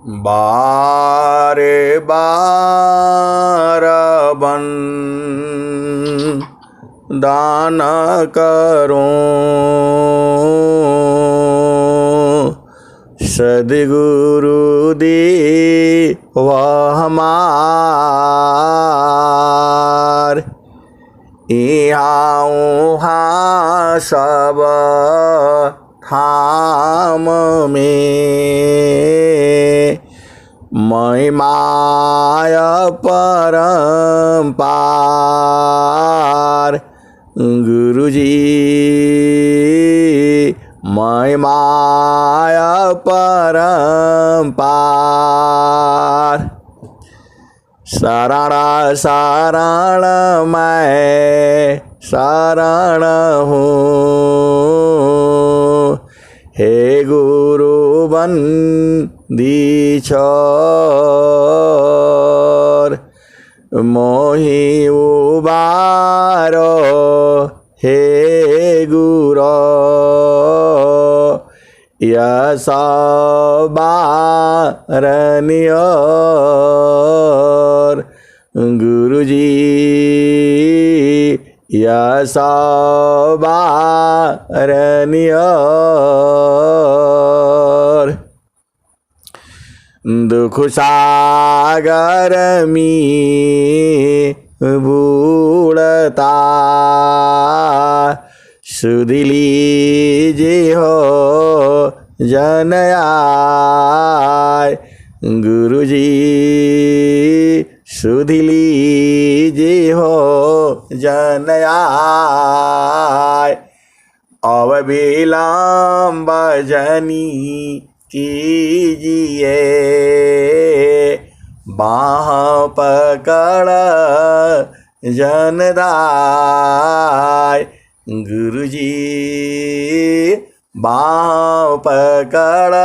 बारे बार बन दान करो सद्गुरु दे वह हमार यहाँ उहाँ सब थाम में महिमाय परम्पार गुरुजी महिमाय परम्पार शरण शरण मैं शरण हूँ हे गुरु बंदी छोर मोहि उबारो हे गुरु यस बारनियोर गुरुजी यस बारनियोर दुख सागर में बूढ़ता सुध लीजे हो जन आय गुरुजी सुध लीजे हो जन आय अब विलम्ब जनी कीजिए बाह पकड़ जनदाय गुरुजी बाह पकड़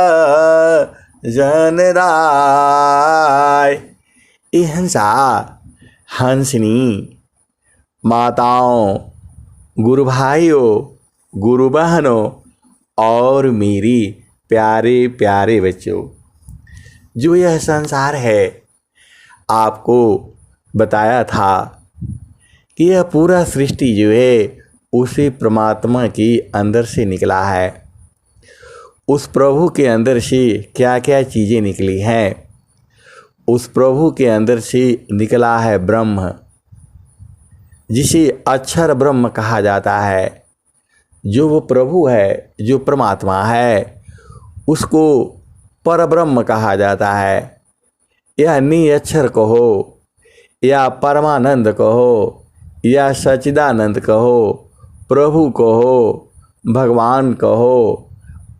जनदाय। ये हंसा हंसनी माताओं, गुरु भाइयों, गुरु बहनों और मेरी प्यारे प्यारे बच्चों, जो यह संसार है आपको बताया था कि यह पूरा सृष्टि जो है उसी परमात्मा के अंदर से निकला है। उस प्रभु के अंदर से क्या क्या चीज़ें निकली हैं, उस प्रभु के अंदर से निकला है ब्रह्म, जिसे अक्षर ब्रह्म कहा जाता है। जो वो प्रभु है, जो परमात्मा है, उसको परब्रह्म कहा जाता है, या निअक्षर कहो, या परमानंद कहो, या सच्चिदानंद कहो, प्रभु कहो, भगवान कहो,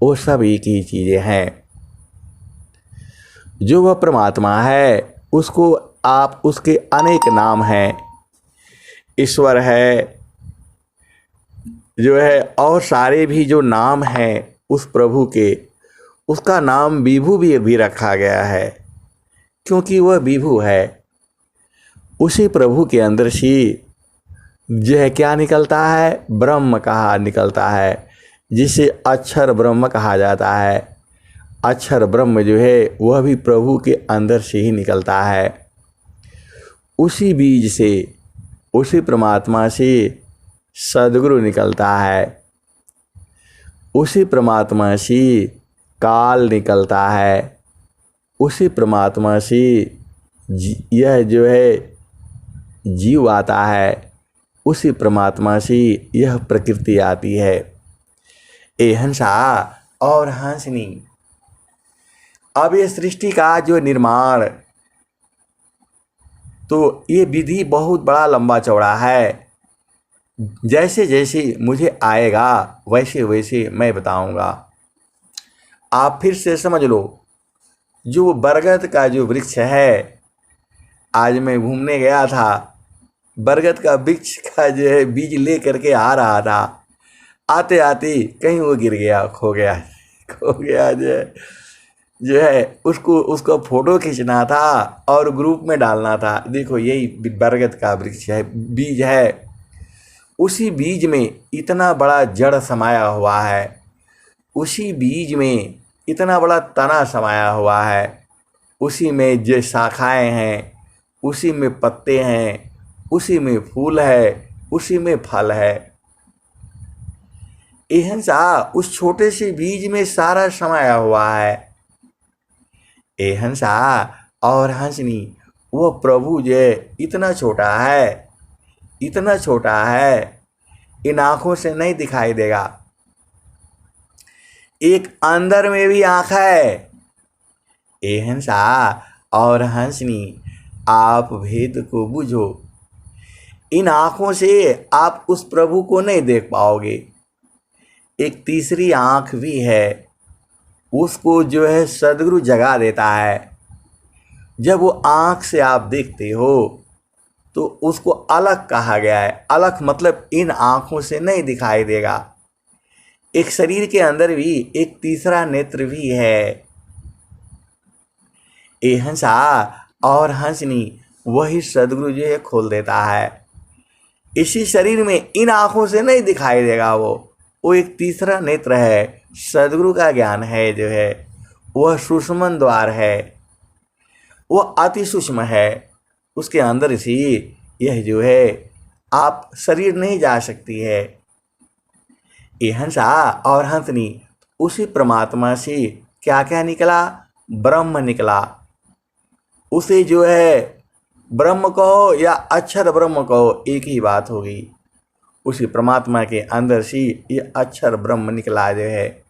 वो सब एक ही चीज़ें हैं। जो वह परमात्मा है उसको आप उसके अनेक नाम हैं। ईश्वर है जो है, और सारे भी जो नाम हैं उस प्रभु के, उसका नाम विभु भी रखा गया है, क्योंकि वह विभु है। उसी प्रभु के अंदर से जो है क्या निकलता है, ब्रह्म कहा निकलता है, जिसे अक्षर ब्रह्म कहा जाता है। अक्षर ब्रह्म जो है वह भी प्रभु के अंदर से ही निकलता है। उसी बीज से, उसी परमात्मा से सद्गुरु निकलता है, उसी परमात्मा से काल निकलता है, उसी परमात्मा से यह जो है जीव आता है, उसी परमात्मा से यह प्रकृति आती है। ए हंसा और हंसनी, अब ये सृष्टि का जो निर्माण, तो ये विधि बहुत बड़ा लंबा चौड़ा है। जैसे जैसे मुझे आएगा वैसे वैसे मैं बताऊंगा। आप फिर से समझ लो, जो बरगद का जो वृक्ष है, आज मैं घूमने गया था, बरगद का वृक्ष का जो है बीज ले करके आ रहा था, आते आते कहीं वो गिर गया, खो गया जो है उसको फोटो खींचना था और ग्रुप में डालना था। देखो यही बरगद का वृक्ष है, बीज है, उसी बीज में इतना बड़ा जड़ समाया हुआ है, उसी बीज में इतना बड़ा तना समाया हुआ है, उसी में जो शाखाएं हैं, उसी में पत्ते हैं, उसी में फूल है, उसी में फल है। ये हंसा उस छोटे से बीज में सारा समाया हुआ है। ये हंसा और हंसनी वो प्रभु जो इतना छोटा है, इतना छोटा है, इन आँखों से नहीं दिखाई देगा। एक अंदर में भी आँख है। ए हंसा और हंसनी आप भेद को बुझो। इन आँखों से आप उस प्रभु को नहीं देख पाओगे। एक तीसरी आँख भी है, उसको जो है सदगुरु जगा देता है। जब वो आँख से आप देखते हो तो उसको अलग कहा गया है। अलग मतलब इन आँखों से नहीं दिखाई देगा। एक शरीर के अंदर भी एक तीसरा नेत्र भी है। ये हंसा और हंसनी वही सदगुरु जो है खोल देता है। इसी शरीर में इन आँखों से नहीं दिखाई देगा। वो एक तीसरा नेत्र है, सदगुरु का ज्ञान है जो है, वह सुषमन द्वार है, वह अति सूक्ष्म है। उसके अंदर से यह जो है आप शरीर नहीं जा सकती है। ये हंसा और हंसनी उसी परमात्मा से क्या क्या निकला? ब्रह्म निकला। उसे जो है ब्रह्म कहो या अक्षर ब्रह्म कहो, एक ही बात होगी। उसी परमात्मा के अंदर से ये अक्षर ब्रह्म निकला जो है।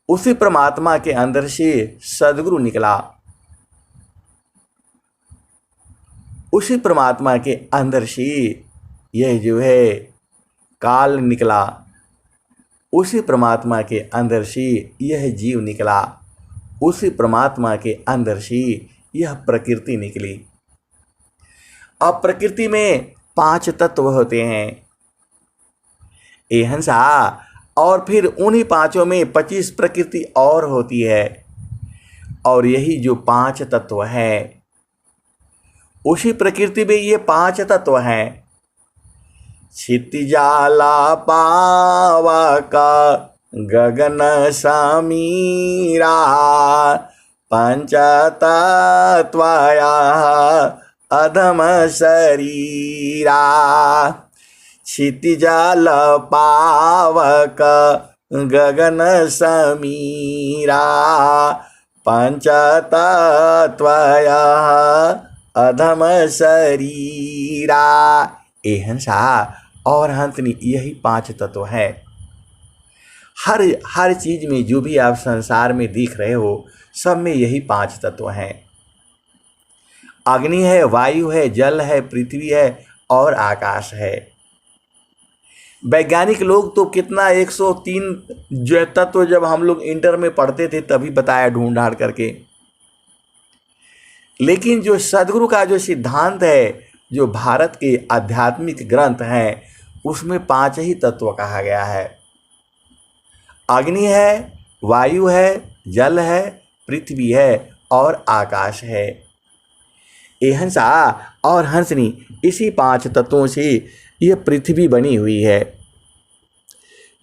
उसी परमात्मा के अंदर से सदगुरु निकला। उसी परमात्मा के अंदर से यह जो है काल निकला। उसी परमात्मा के अंदर से यह जीव निकला। उसी परमात्मा के अंदर से यह प्रकृति निकली। अब प्रकृति में 5 तत्व होते हैं। ये हंसा और फिर उन्हीं 5 में 25 प्रकृति और होती है। और यही जो 5 तत्व हैं, उसी प्रकृति में ये 5 तत्व हैं। क्षितिजाला पावक गगन समीरा पंचतत्वया अधम शरीरा। क्षितिजाल पावक गगन समीरा पंचतत्वया अधम शरीरा। ए हंसा और हंसनी यही 5 तत्व है। हर चीज में जो भी आप संसार में दिख रहे हो, सब में यही 5 तत्व हैं। अग्नि है, वायु है, जल है, पृथ्वी है और आकाश है। वैज्ञानिक लोग तो कितना 103 जो तत्व जब हम लोग इंटर में पढ़ते थे तभी बताया ढूंढ ढांड करके। लेकिन जो सदगुरु का जो सिद्धांत है, जो भारत के आध्यात्मिक ग्रंथ हैं, उसमें 5 ही तत्व कहा गया है। अग्नि है, वायु है, जल है, पृथ्वी है और आकाश है। ये हंसा और हंसनी इसी 5 तत्वों से यह पृथ्वी बनी हुई है।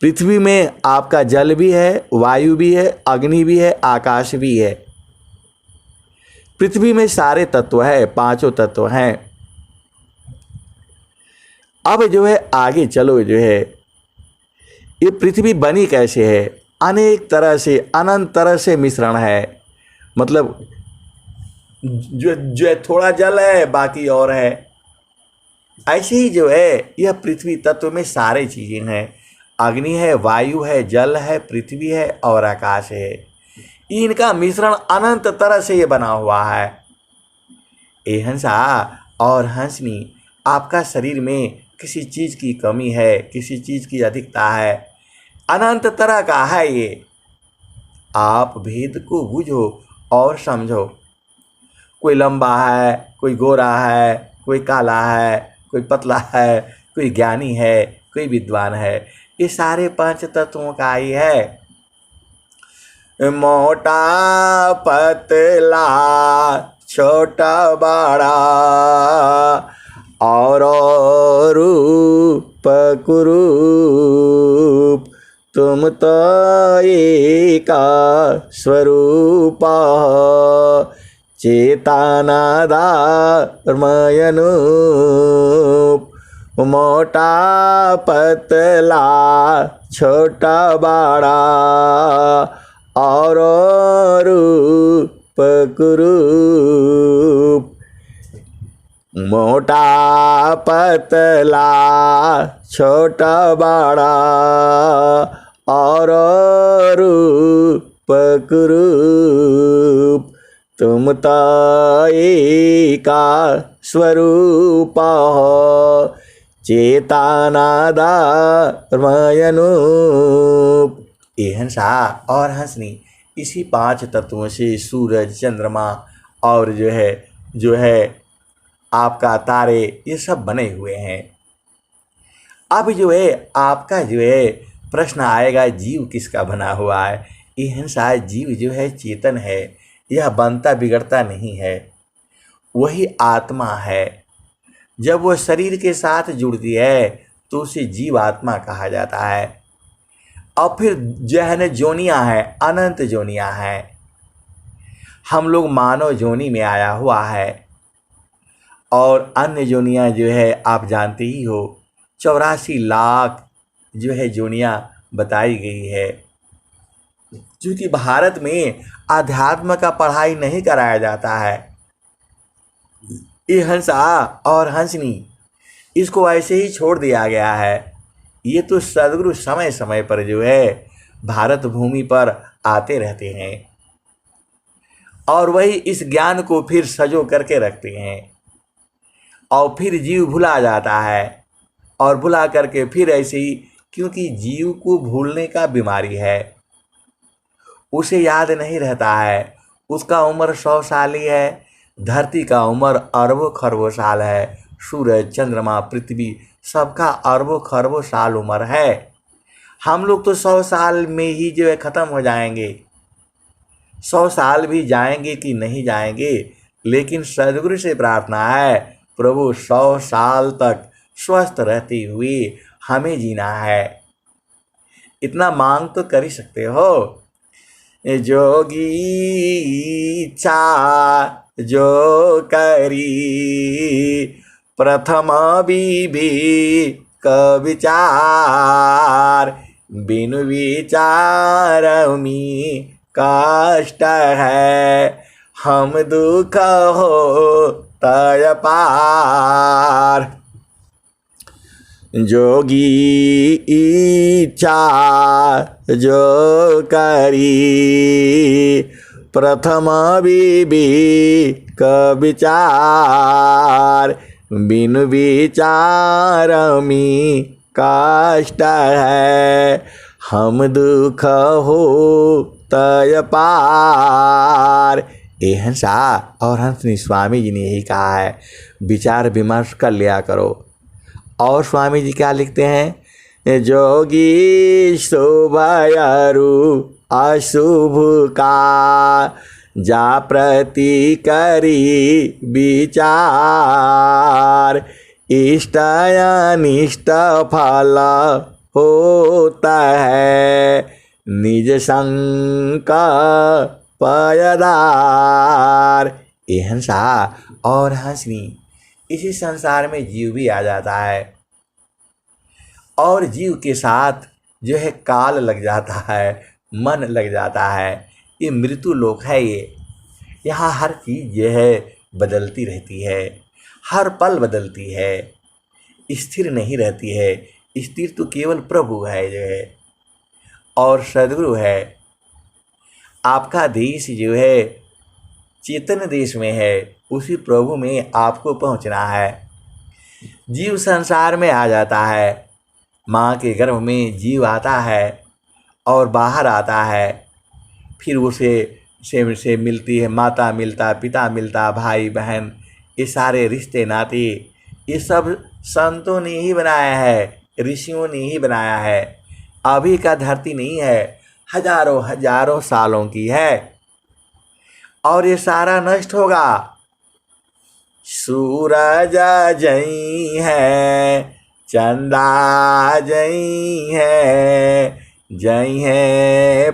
पृथ्वी में आपका जल भी है, वायु भी है, अग्नि भी है, आकाश भी है। पृथ्वी में सारे तत्व है, 5 तत्व हैं। अब जो है आगे चलो, जो है ये पृथ्वी बनी कैसे है? अनेक तरह से, अनंत तरह से मिश्रण है। मतलब जो थोड़ा जल है, बाकी और है। ऐसे ही जो है यह पृथ्वी तत्व में सारे चीज़ें हैं। अग्नि है, वायु है, जल है, पृथ्वी है और आकाश है। इनका मिश्रण अनंत तरह से ये बना हुआ है। ए हंसा और हंसनी, आपका शरीर में किसी चीज़ की कमी है, किसी चीज़ की अधिकता है, अनंत तरह का है ये। आप भेद को बुझो और समझो। कोई लंबा है, कोई गोरा है, कोई काला है, कोई पतला है, कोई ज्ञानी है, कोई विद्वान है। ये सारे 5 तत्वों का ही है। मोटा पतला, छोटा बड़ा और रूप कुरूप, तुम तो एका स्वरूपा चेतनादार्मयनूप मोटा पतला छोटा बड़ा और रूप कुरूप मोटा पतला छोटा बड़ा और रूप कुरूप तुम तो एका स्वरूप हो चेतनादार्मयनूप। ये हंसा और हंसनी इसी 5 तत्वों से सूरज, चंद्रमा और जो है आपका तारे, ये सब बने हुए हैं। अब आपका प्रश्न आएगा, जीव किसका बना हुआ है? ये हंसा जीव चेतन है, यह बनता बिगड़ता नहीं है, वही आत्मा है। जब वो शरीर के साथ जुड़ती है तो उसे जीव आत्मा कहा जाता है। और फिर जोनियाँ हैं, अनंत जोनियाँ हैं। हम लोग मानव जोनी में आया हुआ है और अन्य जोनियाँ आप जानते ही हो, 84 लाख जोनियाँ बताई गई है। क्योंकि भारत में अध्यात्म का पढ़ाई नहीं कराया जाता है। ये हंसा और हंसनी इसको ऐसे ही छोड़ दिया गया है। ये तो सद्गुरु समय समय पर भारत भूमि पर आते रहते हैं और वही इस ज्ञान को फिर सजो करके रखते हैं और फिर जीव भुला जाता है और भुला करके फिर ऐसे ही, क्योंकि जीव को भूलने का बीमारी है, उसे याद नहीं रहता है। उसका उम्र 100 साल ही है, धरती का उम्र अरबों खरबों साल है, सूरज, चंद्रमा, पृथ्वी सबका अरबों खरबों साल उम्र है। हम लोग तो 100 साल में ही ख़त्म हो जाएंगे। 100 साल भी जाएंगे कि नहीं जाएंगे, लेकिन सद्गुरु से प्रार्थना है, प्रभु 100 साल तक स्वस्थ रहते हुए हमें जीना है। इतना मांग तो कर ही सकते हो। जोगी इच्छा जो करी प्रथम विवेक विचार बिनु विचारमी कष्ट है हम दुख हो तय पार। जोगी इच्छा जो करी प्रथम विवेक विचार बिनु विचारमी कष्ट है हम दुख हो तय पार। ये हंसा और हंसनी स्वामी जी ने यही कहा है, विचार विमर्श कर लिया करो। और स्वामी जी क्या लिखते हैं, जोगी शुभ अरु अशुभ का जा प्रति करी विचार इष्ट अनिष्ट फल होता है निज संकल्पदार। ये हंसा और हंसनी इसी संसार में जीव भी आ जाता है और जीव के साथ काल लग जाता है, मन लग जाता है। ये मृत्यु लोक है। यहाँ हर चीज़ बदलती रहती है, हर पल बदलती है, स्थिर नहीं रहती है। स्थिर तो केवल प्रभु है और सद्गुरु है। आपका देश चेतन देश में है, उसी प्रभु में आपको पहुंचना है। जीव संसार में आ जाता है, माँ के गर्भ में जीव आता है और बाहर आता है, फिर उसे से मिलती है माता, मिलता पिता, मिलता भाई बहन, ये सारे रिश्ते नाते ये सब संतों ने ही बनाया है, ऋषियों ने ही बनाया है। अभी का धरती नहीं है, हजारों हजारों सालों की है और ये सारा नष्ट होगा। सूरज जई है, चंदा जई है,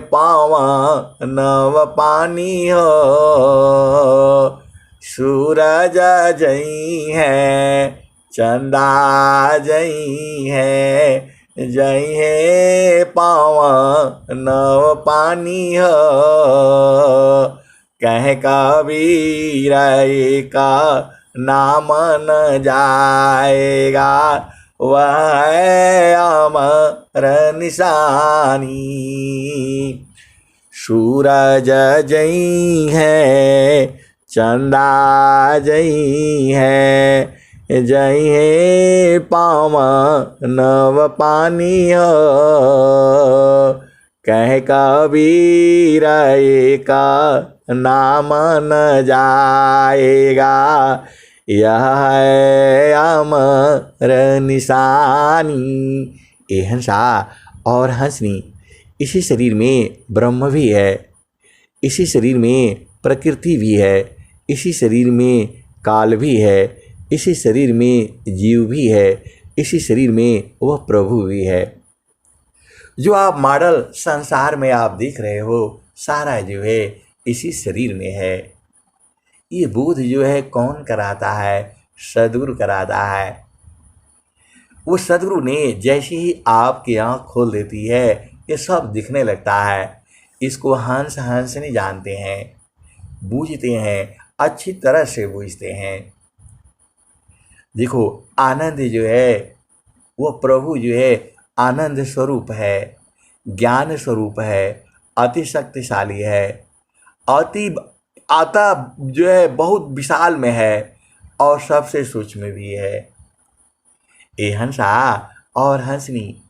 पावन नव पानी हो सूरज जई है, चंदा जई है, जई है पावन नव पानी हो। कह कबीर का नाम न जाएगा, वह है अमर निशानी। सूरज जई है, चंदा जई है, जई है पावन नव पानी हो। कह कबीर का नाम न जाएगा, यह है अमर निशानी। ए हंसा और हंसनी, इसी शरीर में ब्रह्म भी है, इसी शरीर में प्रकृति भी है, इसी शरीर में काल भी है, इसी शरीर में जीव भी है, इसी शरीर में वह प्रभु भी है। जो आप मॉडल संसार में आप देख रहे हो, सारा जो है इसी शरीर में है। ये बोध जो है कौन कराता है? सद्गुरु कराता है। वो सद्गुरु ने जैसे ही आपकी आँख खोल देती है, ये सब दिखने लगता है। इसको हंस नहीं जानते हैं, बूझते हैं, अच्छी तरह से बूझते हैं। देखो, आनंद जो है वो प्रभु जो है आनंद स्वरूप है, ज्ञान स्वरूप है, अति शक्तिशाली है, आता जो है बहुत विशाल में है और सबसे सूक्ष्म भी है। ए हंसा और हंसनी,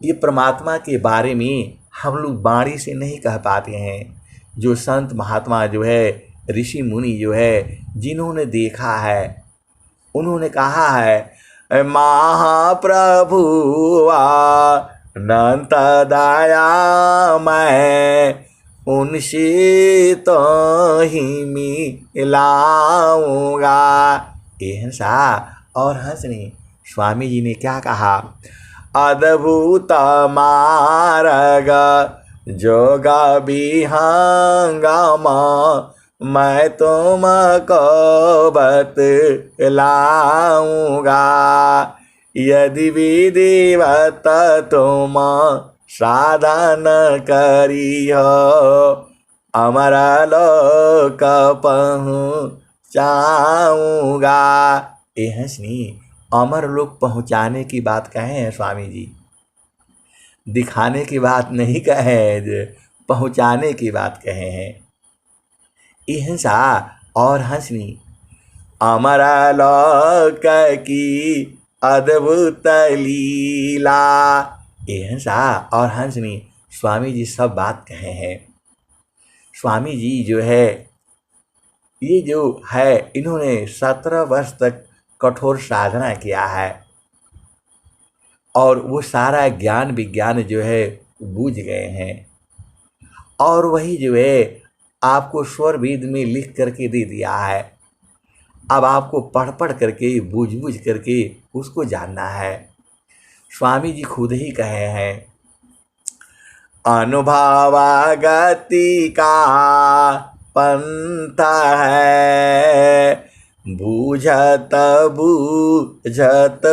ये परमात्मा के बारे में हम लोग वाणी से नहीं कह पाते हैं। जो संत महात्मा जो है, ऋषि मुनि जो है, जिन्होंने देखा है, उन्होंने कहा है महाप्रभु अनंत दया मैं उनसे तो ही मिलाऊंगा। ए हंसा और हंसनी, स्वामी जी ने क्या कहा? अद्भुत मार्ग जोग विहंगम मैं तुमको बतलाऊंगा। यदि विधिवत तुम साधन करियो, अमर लोक पहुँचाऊंगा। ए हंसनी, अमर लोक पहुँचाने की बात कहे हैं स्वामी जी, दिखाने की बात नहीं कहे हैं, पहुँचाने की बात कहे हैं। ए हंसा और हंसनी, अमर लोक की अद्भुत लीला। ए हंसा और हंसनी, स्वामी जी सब बात कहे हैं। स्वामी जी जो है, ये जो है, इन्होंने 17 वर्ष तक कठोर साधना किया है और वो सारा ज्ञान विज्ञान जो है बूझ गए हैं। और वही जो है आपको स्वर वेद में लिख करके दे दिया है। अब आपको पढ़ करके, बूझ करके उसको जानना है। स्वामी जी खुद ही कहे हैं, अनुभवागति का पंथ है, बूझत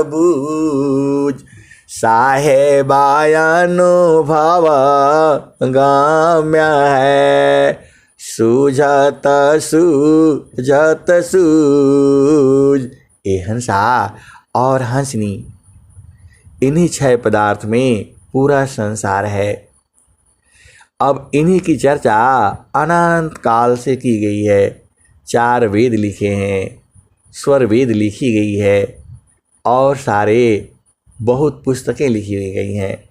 बूझ साहेबाय अनुभव गम्य है, सूझत सूझ। ए हंसा और हंसनी, इन्हीं 6 पदार्थ में पूरा संसार है। अब इन्हीं की चर्चा अनंत काल से की गई है। 4 वेद लिखे हैं, स्वर वेद लिखी गई है और सारे बहुत पुस्तकें लिखी गई हैं।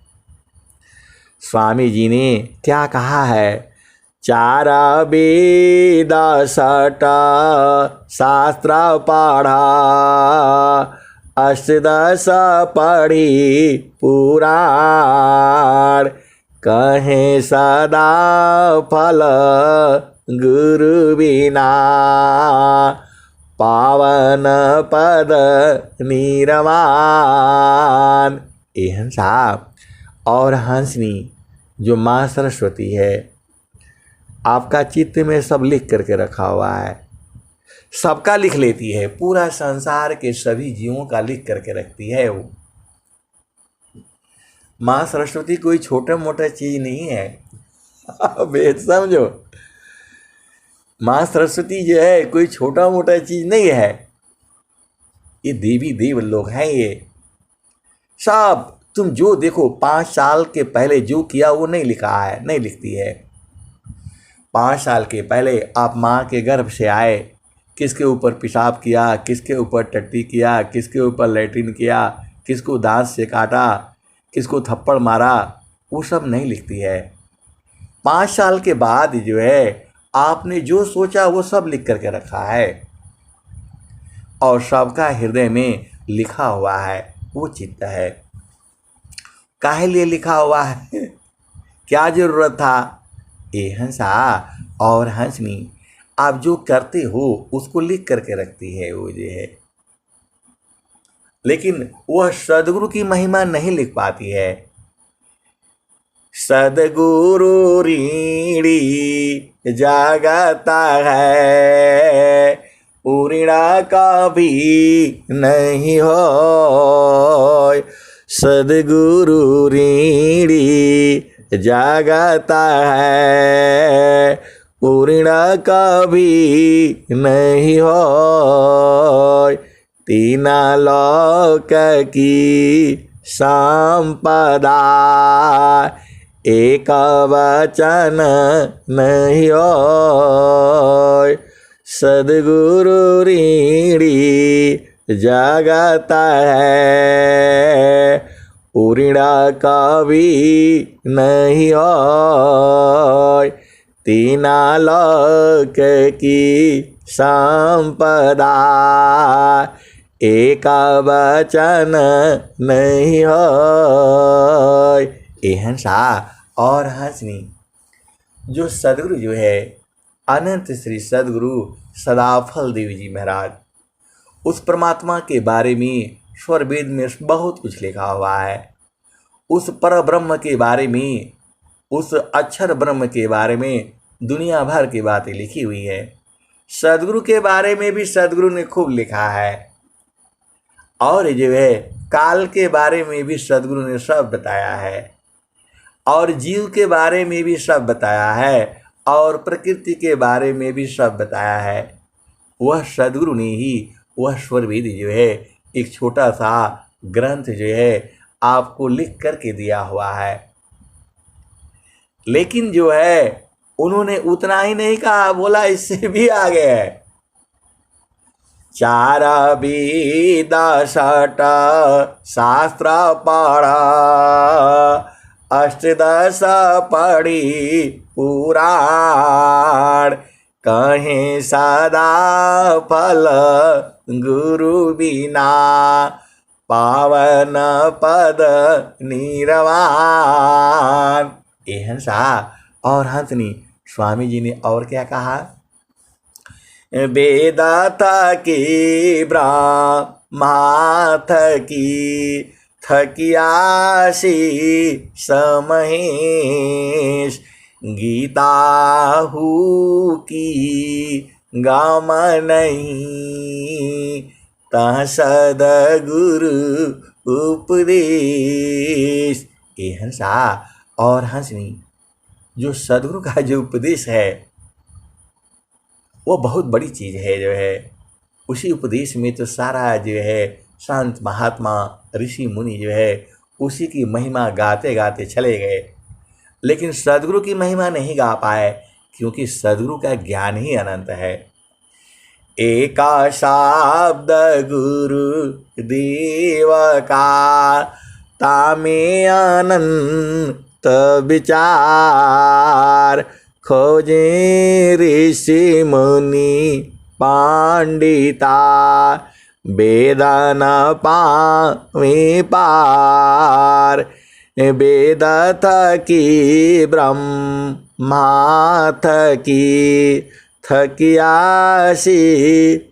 स्वामी जी ने क्या कहा है? 4 वेद 6 शास्त्र पढ़ा, अष्टदश पढ़ी पुराण, कहे सदा फल गुरु बिना, पावन पद निर्वाण। ए हंसा और हंसनी, जो माँ सरस्वती है, आपका चित्त में सब लिख करके रखा हुआ है। सबका लिख लेती है, पूरा संसार के सभी जीवों का लिख करके रखती है वो। माँ सरस्वती कोई छोटा मोटा चीज नहीं है। बेद समझो, माँ सरस्वती जो है कोई छोटा मोटा चीज नहीं है। ये देवी देव लोग हैं ये सब। तुम जो देखो 5 साल के पहले जो किया वो नहीं लिखा है, नहीं लिखती है। 5 साल के पहले आप माँ के गर्भ से आए, किसके ऊपर पेशाब किया, किसके ऊपर टट्टी किया, किसके ऊपर लैट्रिन किया, किसको दांत से काटा, किसको थप्पड़ मारा, वो सब नहीं लिखती है। 5 साल के बाद जो है आपने जो सोचा वो सब लिख करके रखा है और सबका हृदय में लिखा हुआ है, वो चित्त है। काहे लिए लिखा हुआ है, क्या जरूरत था? ए हंसा और हंसनी, आप जो करते हो उसको लिख करके रखती है वो जो है, लेकिन वह सदगुरु की महिमा नहीं लिख पाती है। सदगुरु ऋणी जागता है, पूर्णा का भी नहीं हो। सदगुरु ऋणी जागता है, पूर्णा का भी नहीं हो। तीना लोक की संपदा, एक वचन नहीं हो। सदगुरु ऋणी जागता है, पूर्णा का भी नहीं हो। तीना लोक की संपदा, एक वचन नहीं हो। ए हंसा और हंसनी, जो सदगुरु जो है अनंत श्री सदगुरु सदाफल देव जी महाराज, उस परमात्मा के बारे में स्वर वेद में बहुत कुछ लिखा हुआ है। उस पर ब्रह्म के बारे में, उस अक्षर ब्रह्म के बारे में दुनिया भर की बातें लिखी हुई है। सदगुरु के बारे में भी सदगुरु ने खूब लिखा है, और जो है काल के बारे में भी सदगुरु ने सब बताया है, और जीव के बारे में भी सब बताया है, और प्रकृति के बारे में भी सब बताया है। वह सदगुरु ने ही वह स्वरवेद जो है एक छोटा सा ग्रंथ जो है आपको लिख करके दिया हुआ है। लेकिन जो है उन्होंने उतना ही नहीं कहा, बोला इससे भी आगे है। 4 वेद 6 शास्त्र पढ़ा, 8 पढ़ी पुराण, कहें सदा फल गुरु बिना, पावन पद निर्वाण। ए हंसा और हंसनी, स्वामी जी ने और क्या कहा? वेदाता की ब्रह्माथ की, थकियासी समहेश, गीता हु की गाम नहीं, तह सदगुरु उपदेश। ए हंसा और हंसनी, जो सदगुरु का जो उपदेश है वो बहुत बड़ी चीज़ है जो है। उसी उपदेश में तो सारा जो है संत महात्मा ऋषि मुनि जो है उसी की महिमा गाते गाते चले गए, लेकिन सदगुरु की महिमा नहीं गा पाए, क्योंकि सदगुरु का ज्ञान ही अनंत है। एका शब्द गुरु देव का, तामे अनंत विचार, खोजे ऋषि मुनि पंडिता, वेदन पावे पार, वेद थकी ब्रह्माथ की, थकियासी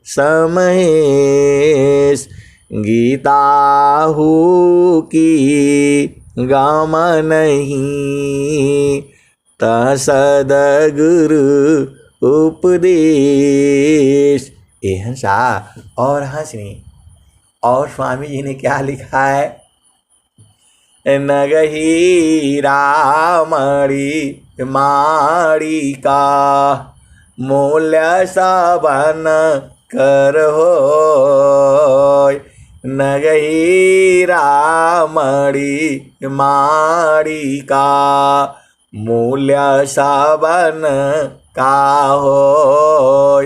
समहेश, गीता हु की गाम नहीं, तह सदगुरु उपदेश। ए हंसा और हंसनी। और स्वामी जी ने क्या लिखा है, नगही रामड़ी माड़ी का मूल्य सबन कर हो, नगही रामड़ी माड़ी का मूल्य सबन का हो,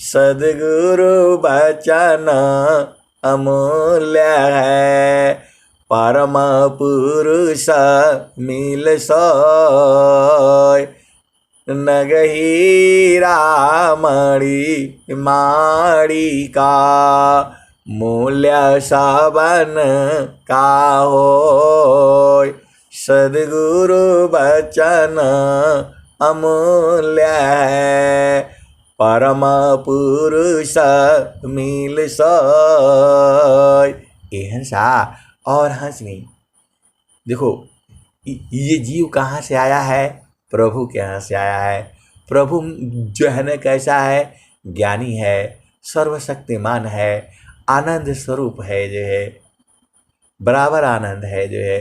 सद्गुरु बचन अमूल्य है, परम पुरुष मिल सोय, नगही रामड़ी माड़ी का मूल्य सबन का होय, सद्गुरु बचन अमूल्य है, परम पुरुष मिल सोय। ए हंसा और हंसनी। देखो ये जीव कहाँ से आया है, प्रभु के यहाँ से आया है। प्रभु जो है ना कैसा है, ज्ञानी है, सर्वशक्तिमान है, आनंद स्वरूप है, जो है बराबर आनंद है जो है।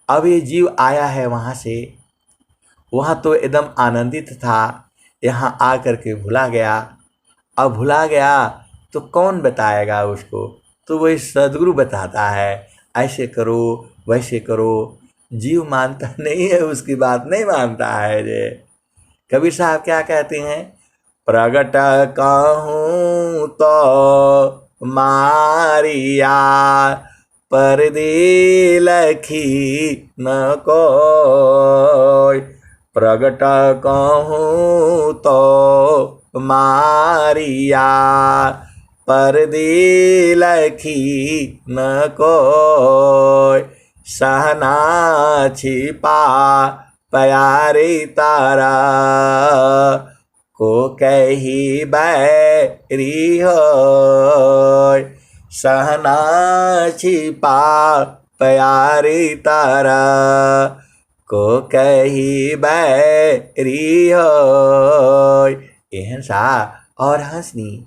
अब ये जीव आया है वहाँ से, वहाँ तो एकदम आनंदित था, यहाँ आ कर के भुला गया। अब भुला गया तो कौन बताएगा उसको, तो वही सद्गुरु बताता है, ऐसे करो वैसे करो। जीव मानता नहीं है, उसकी बात नहीं मानता है। जे कबीर साहब क्या कहते हैं, प्रगट कहूँ तो मारिया परदे लखी न कोय, प्रगट कहूँ तो मारिया परदे लखी न कोय, सहना छिपा प्यारी तारा को कही बैरी होय, सहना छिपा प्यारी तारा को कही बैरी होय। ए हंसा और हंसनी।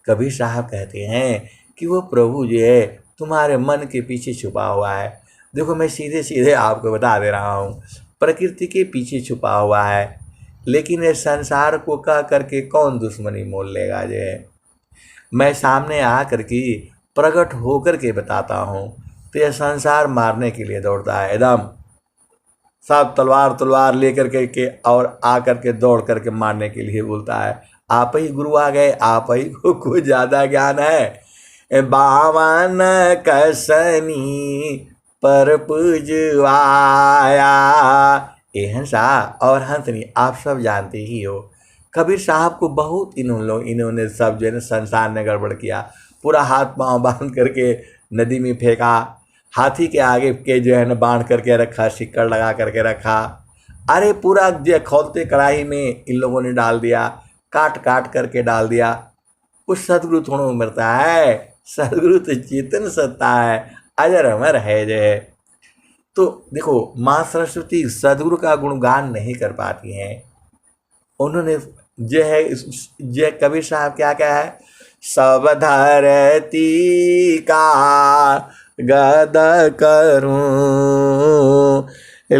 कबीर साहब कहते हैं कि वो प्रभु जो है तुम्हारे मन के पीछे छुपा हुआ है। देखो मैं सीधे सीधे आपको बता दे रहा हूँ, प्रकृति के पीछे छुपा हुआ है, लेकिन इस संसार को कह करके कौन दुश्मनी मोल लेगा। जो है मैं सामने आ करके प्रकट होकर के बताता हूँ तो यह संसार मारने के लिए दौड़ता है, एकदम सब तलवार लेकर के और आ करके दौड़ करके मारने के लिए बोलता है। आप ही गुरु आ गए, आप ही को कुछ ज़्यादा ज्ञान है। बावन कसनी पर पूजवाया। ए हंसा और हंसनी आप सब जानते ही हो। कबीर साहब को बहुत इन्होंने सब जो है ना संसार ने गड़बड़ किया। पूरा हाथ पांव बांध करके नदी में फेंका, हाथी के आगे के जो है ना बांध करके रखा, सिक्कड़ लगा करके रखा। अरे पूरा जो खौलते कढ़ाई में इन लोगों ने डाल दिया, काट काट करके डाल दिया। उस सदगुरु थोड़ा मरता है, सदगुरु तो चेतन सत्ता है, अजर अमर है जो है। तो देखो माँ सरस्वती सदगुरु का गुणगान नहीं कर पाती हैं। उन्होंने जो है जो कबीर साहब क्या क्या है, सब धरती का गद करूं,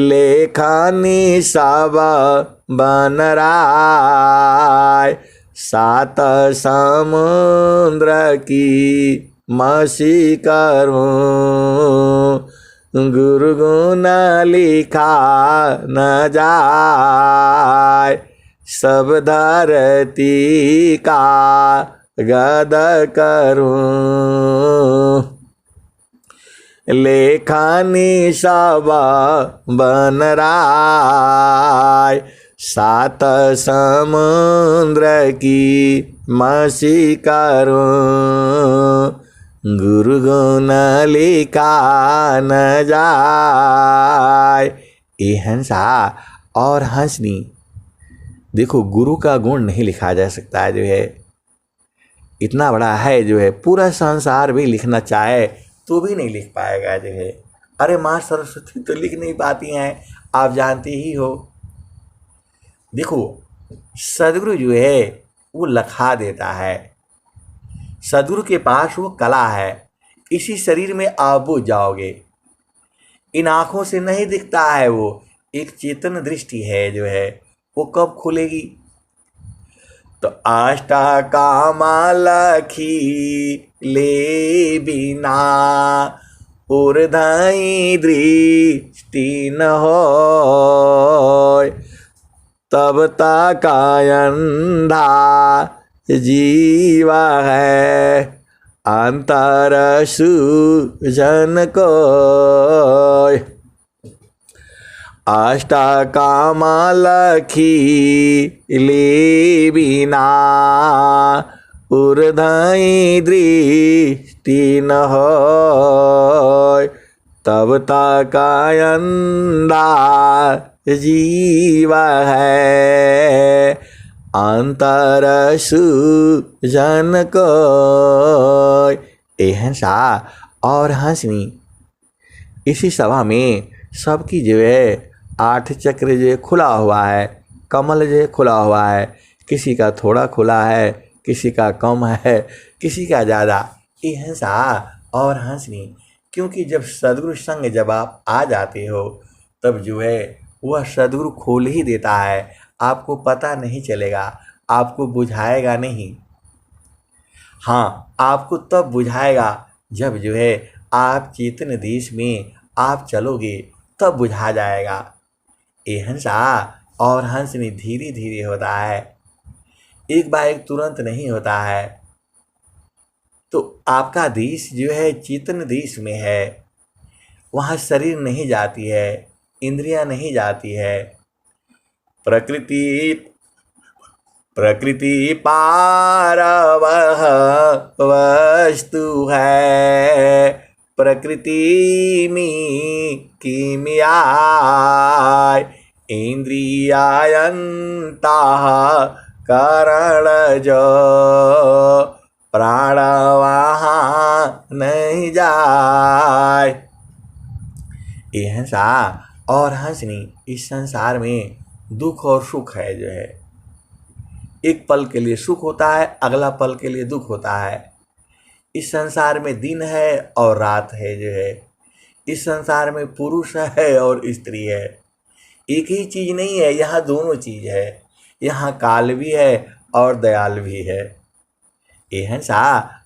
लेखानी सब बन राय, सात समुद्र की मसी करूं, गुरु गुण लिखा न जाय, सब धरती का गद करूं, लेखानी सब बन राय, सात समुद्र की मसी करूं, गुरु गुण लिखा न जाय। ए हंसा और हंसनी। देखो गुरु का गुण नहीं लिखा जा सकता है, जो है इतना बड़ा है, जो है पूरा संसार भी लिखना चाहे तो भी नहीं लिख पाएगा जो है। अरे माँ सरस्वती तो लिख नहीं पाती हैं, आप जानते ही हो। देखो सदगुरु जो है वो लखा देता है, सद्गुरु के पास वो कला है, इसी शरीर में आप बुझ जाओगे। इन आँखों से नहीं दिखता है, वो एक चेतन दृष्टि है जो है, वो कब खुलेगी? तो अष्टकामालखी ले बिना ऊर्ध्वई दृष्टि न होय, तब तक अंधा जीवा है अंतर सूजन कोय। अष्टकामालखी ले बिना ऊर्ध्वई दृष्टि न होय, तब तक अंधा जीवा है अंतर सूजन कोय। ए हंसा और हंसनी, इसी सभा में सबकी जो है 8 चक्र जो खुला हुआ है, कमल जो खुला हुआ है, किसी का थोड़ा खुला है, किसी का कम है, किसी का ज़्यादा। ये हंसा और हंसनी, क्योंकि जब सद्गुरु संग जब आप आ जाते हो तब जो है वह सद्गुरु खोल ही देता है, आपको पता नहीं चलेगा, आपको बुझाएगा नहीं। हाँ, आपको तब बुझाएगा जब जो है आप चेतन देश में आप चलोगे, तब बुझा जाएगा। ये हंसा और हंसनी धीरे धीरे होता है, एक बार एक तुरंत नहीं होता है। तो आपका देश जो है चेतन देश में है, वहाँ शरीर नहीं जाती है, इंद्रियां नहीं जाती है। प्रकृति पार वह वस्तु है, प्रकृति में किमियाय, इंद्रियायंतः करण जो प्राण वहाँ नहीं जाय। ये हंसा और हंसनी, इस संसार में दुख और सुख है जो है, एक पल के लिए सुख होता है, अगला पल के लिए दुख होता है। इस संसार में दिन है और रात है जो है, इस संसार में पुरुष है और स्त्री है, एक ही चीज़ नहीं है, यहाँ दोनों चीज़ है। यहाँ काल भी है और दयाल भी है। ये हंसा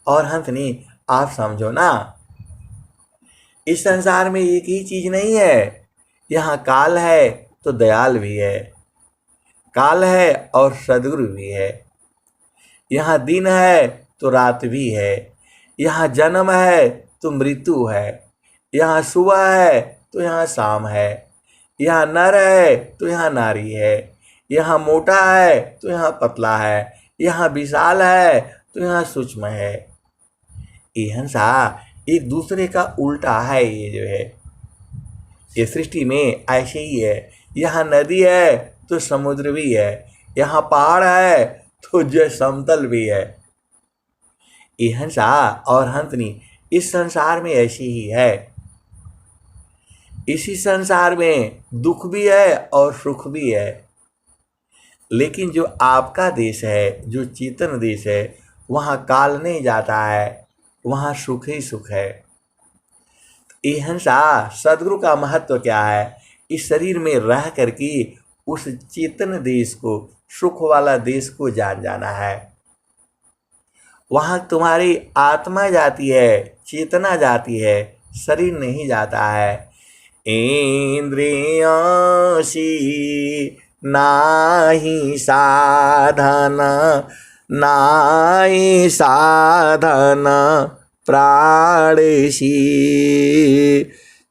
और हंसनी, आप समझो ना, इस संसार में एक ही चीज़ नहीं है, यहाँ काल है तो दयाल भी है, काल है और सद्गुरु भी है। यहाँ दिन है तो रात भी है, यहाँ जन्म है तो मृत्यु है, यहाँ सुबह है तो यहाँ शाम है, यहाँ नर है तो यहाँ नारी है, यहाँ मोटा है तो यहाँ पतला है, यहाँ विशाल है तो यहाँ सूक्ष्म है। ये हंसा एक दूसरे का उल्टा है, ये जो है ये सृष्टि में ऐसे ही है। यहाँ नदी है तो समुद्र भी है, यहाँ पहाड़ है तो जो समतल भी है। ये हंसा और हंसनी, इस संसार में ऐसी ही है। इसी संसार में दुख भी है और सुख भी है, लेकिन जो आपका देश है, जो चेतन देश है, वहाँ काल नहीं जाता है, वहाँ सुख ही सुख है। ये हंसा सद्गुरु का महत्व क्या है? इस शरीर में रह करके उस चेतन देश को, सुख वाला देश को जान जाना है। वहाँ तुम्हारी आत्मा जाती है, चेतना जाती है, शरीर नहीं जाता है। इंद्रियों सी नाही साधन, नाई साधन प्राणसी,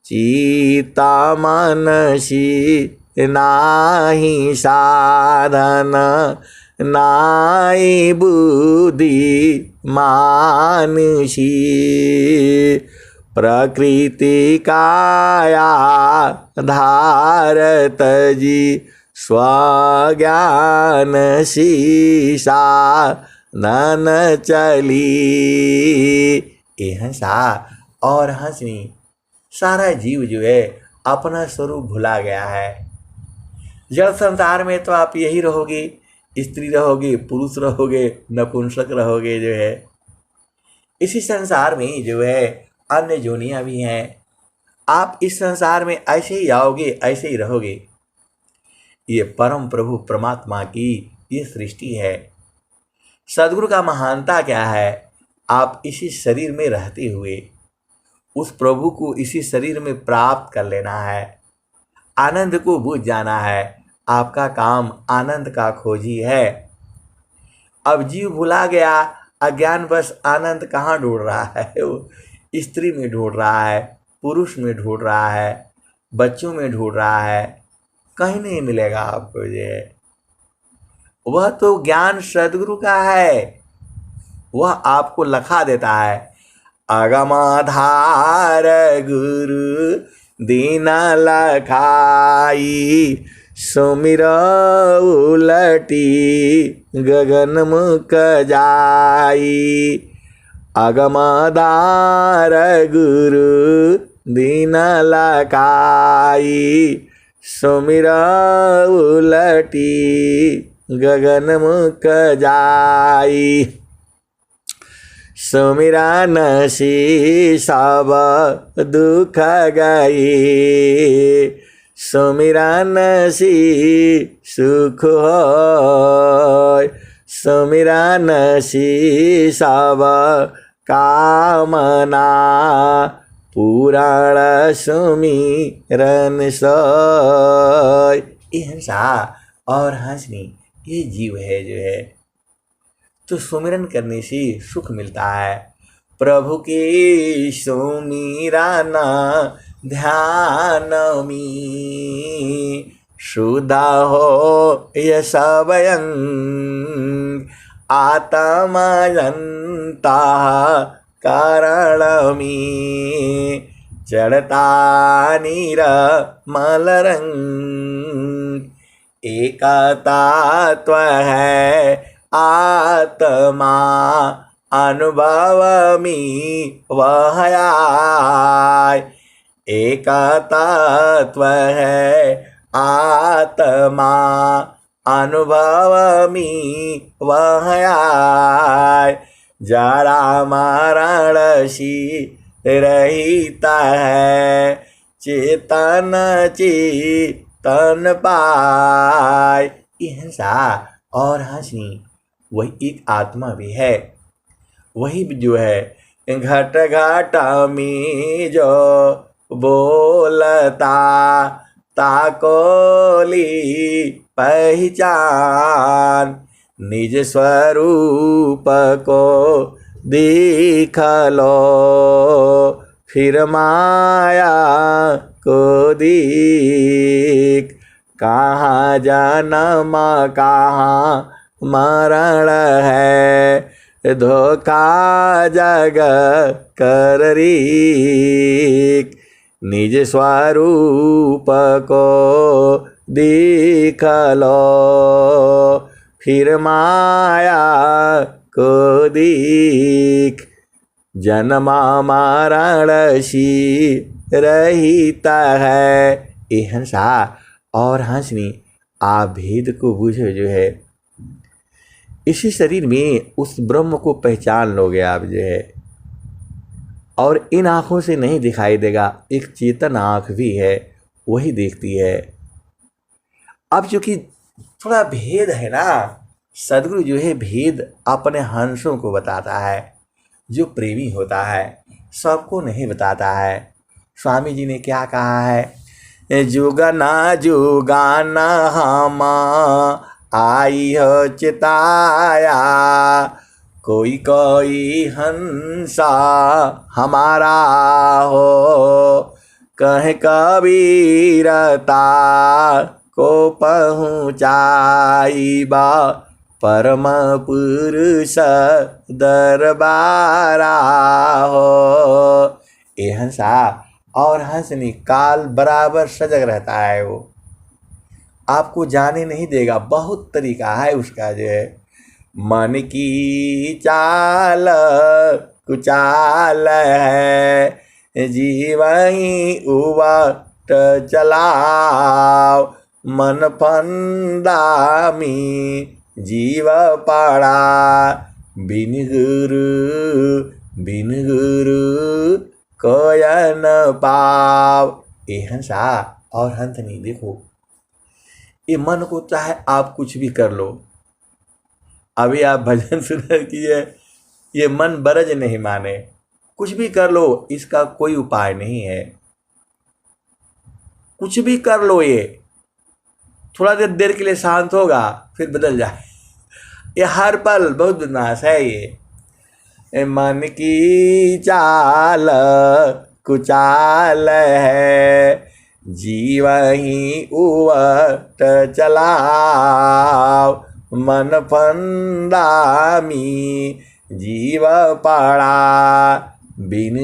चित्ता मनसी नाही साधन, नाई बुद्धि मानसी, प्रकृति काया धारत जी, स्वज्ञान शीशा नन चली। ये हंसा और हंसनी, सारा जीव जो है अपना स्वरूप भुला गया है। जड़ संसार में तो आप यही रहोगे, स्त्री रहोगे, पुरुष रहोगे, नपुंसक रहोगे जो है। इसी संसार में जो है अन्य जोनियां भी हैं। आप इस संसार में ऐसे ही आओगे, ऐसे ही रहोगे। ये परम प्रभु परमात्मा की ये सृष्टि है। सदगुरु का महानता क्या है? आप इसी शरीर में रहते हुए उस प्रभु को इसी शरीर में प्राप्त कर लेना है। आनंद को बूझ जाना है। आपका काम आनंद का खोज ही है। अब जीव भुला गया, अज्ञानवश आनंद कहाँ ढूंढ रहा है? वो स्त्री में ढूंढ रहा है, पुरुष में ढूंढ रहा है, बच्चों में ढूंढ रहा है। कहीं नहीं मिलेगा आपको ये। वह तो ज्ञान सदगुरु का है, वह आपको लखा देता है। अगमाधार गुरु दीना लखाई, सुमिर उलटी गगन मुख जाई। अगमाधार गुरु दीना लखाई, सुमिर उलटी गगन मुख जाई। सुमिरा नसी सब दुख गई, सुमिरा नसी सुख होय। सुमिरा नसी सब कामना, पुराण सुमिरन सोय। ये हंसा और हंसनी ये जीव है जो है, तो सुमिरन करने से सुख मिलता है। प्रभु के सुमिराना ध्यान में, शुदा हो ये सबयं आत्मा जनता कारण में। चढ़ता निर्मल रंग, एक तत्व है आत्मा अनुभव में वह आय। एक तत्व है आत्मा अनुभव में वह आय। जरा मरण सी रहता है, चेतन चेतन पाय। हिंसा और हंसी वही एक आत्मा भी है। वही जो है घट घट में जो बोलता, ताकोली पहचान। निज स्वरूप को देख लो, फिर माया को देख। कहाँ जन्म कहाँ मरण है, धोखा जग कर रीक। निज स्वरूप को देख लो, फिर माया को देख। जन्म मरण सी रहता है। ये हंसा और हंसनी आप भेद को बूझो जो है। इसी शरीर में उस ब्रह्म को पहचान लोगे आप जो है। और इन आँखों से नहीं दिखाई देगा, एक चेतन आँख भी है, वही देखती है। अब चूंकि थोड़ा भेद है ना, सदगुरु जो है भेद अपने हंसों को बताता है। जो प्रेमी होता है सबको नहीं बताता है। स्वामी जी ने क्या कहा है? जुगना जुगाना हम आई हो चिताया, कोई कोई हंसा हमारा हो। कह कबीरता को पहुँचाई बा, परम पुरुष दरबारा हो। ये हंसा और हंसनी काल बराबर सजग रहता है। वो आपको जाने नहीं देगा, बहुत तरीका है उसका जो है। मन की चाल कुचाल है, जीवही उवट चलाओ। मन फंदा में जीव पड़ा, बिन गुरु बिन गुरु कोय न पाव। ए हंसा और हंसनी, देखो ये मन को चाहे आप कुछ भी कर लो, अभी आप भजन सुन किए, ये मन बरज नहीं माने, कुछ भी कर लो, इसका कोई उपाय नहीं है। कुछ भी कर लो, ये थोड़ा देर के लिए शांत होगा, फिर बदल जाए। ये हर पल बहुत बदमाश है ये। मन की चाल कुचाल है, जीव ही उवट चलाव। मन फंदामी जीव पड़ा, बिन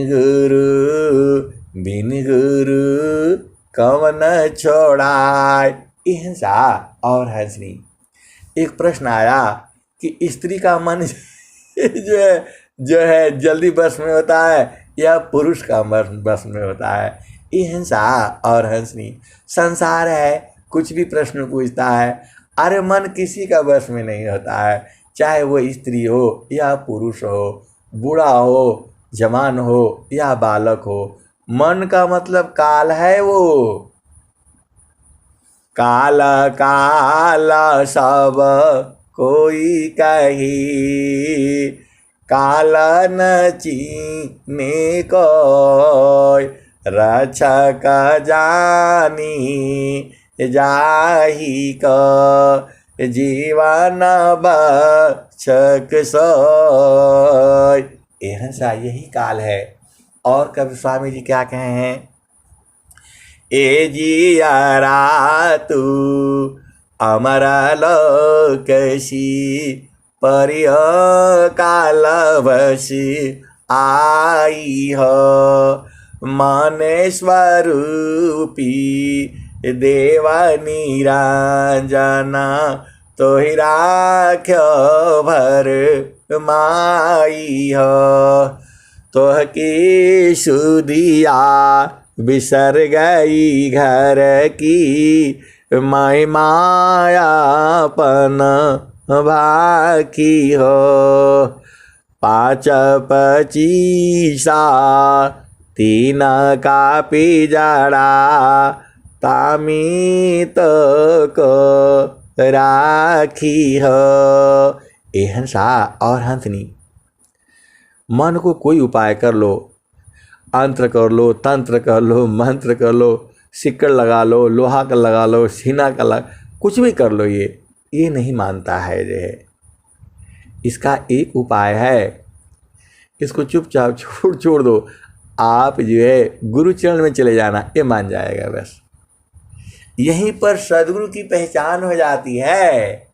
गुरु कवन छोड़ाय। हिंसा और हंसनी। एक प्रश्न आया कि स्त्री का मन जो है जल्दी बस में होता है या पुरुष का मन बस में होता है। ये हिंसा और हंसनी। संसार है, कुछ भी प्रश्न पूछता है, अरे मन किसी का बस में नहीं होता है, चाहे वो स्त्री हो या पुरुष हो, बूढ़ा हो, जवान हो या बालक हो। मन का मतलब काल है। वो काल काल सब कोई कही, काल न चीने कोय। रक्षक जानी जाही का, जीवन बक्षक सोय। यही काल है। और कभी स्वामी जी क्या कहे हैं, ए जियरा तू अमर लोकसी, परिय काल बसी आई हो। मन स्वरूपी देवा निरंजना, तोहि राख्यो भर माई हो। तोह की सुधिया बिसर गई घर की, मैं मायापन बाकी हो। 5-25 तीन का पिजड़ा, तामी तो को राखी हो। ए हंसा और हंसनी। मन को कोई उपाय कर लो, अंत्र कर लो, तंत्र कर लो, मंत्र कर लो, सिक्कड़ लगा लो, लोहा का लगा लो, सीना का लगा, कुछ भी कर लो, ये नहीं मानता है। जो है इसका एक उपाय है, इसको चुपचाप छोड़ दो। आप जो है गुरु चरण में चले जाना, ये मान जाएगा। बस यहीं पर सदगुरु की पहचान हो जाती है।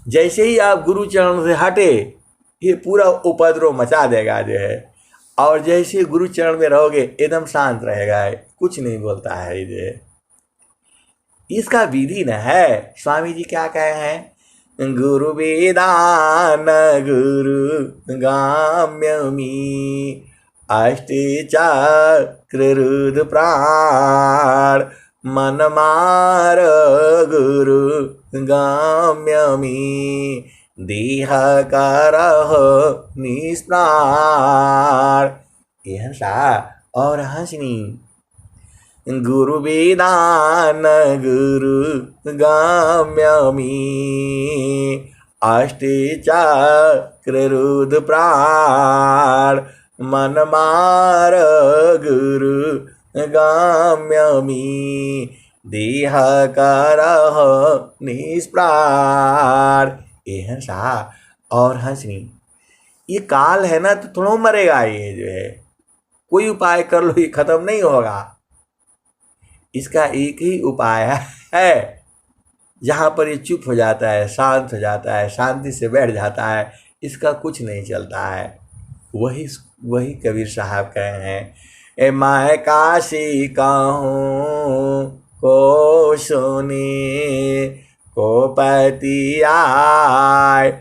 जैसे ही आप गुरु चरण से हटे, ये पूरा उपद्रव मचा देगा जो है। और जैसे गुरु चरण में रहोगे, एकदम शांत रहेगा, कुछ नहीं बोलता है। ये इसका विधि न है। स्वामी जी क्या कहे हैं, गुरु वेदान गुरु गाम्यमी, अष्टे चक्र रुद्र प्राण। मन मार गुरु गाम्यमी, देह करहो निस्तार। ये हंसा और हंसनी। गुरु वेदान गुरु गाम्यमी, अष्टे चक्र रुद्र प्राण। मन मार गुरु गाम्यमी, देह करहो निष्प्राण। ये हंसा और हंसनी। ये काल है ना, तो थोड़ा मरेगा। ये जो है कोई उपाय कर लो, ये खत्म नहीं होगा। इसका एक ही उपाय है, जहाँ पर ये चुप हो जाता है, शांत हो जाता है, शांति से बैठ जाता है, इसका कुछ नहीं चलता है। वही कबीर साहब कहे हैं, ए मैं काशी कहूँ को सुनी, को पति आय।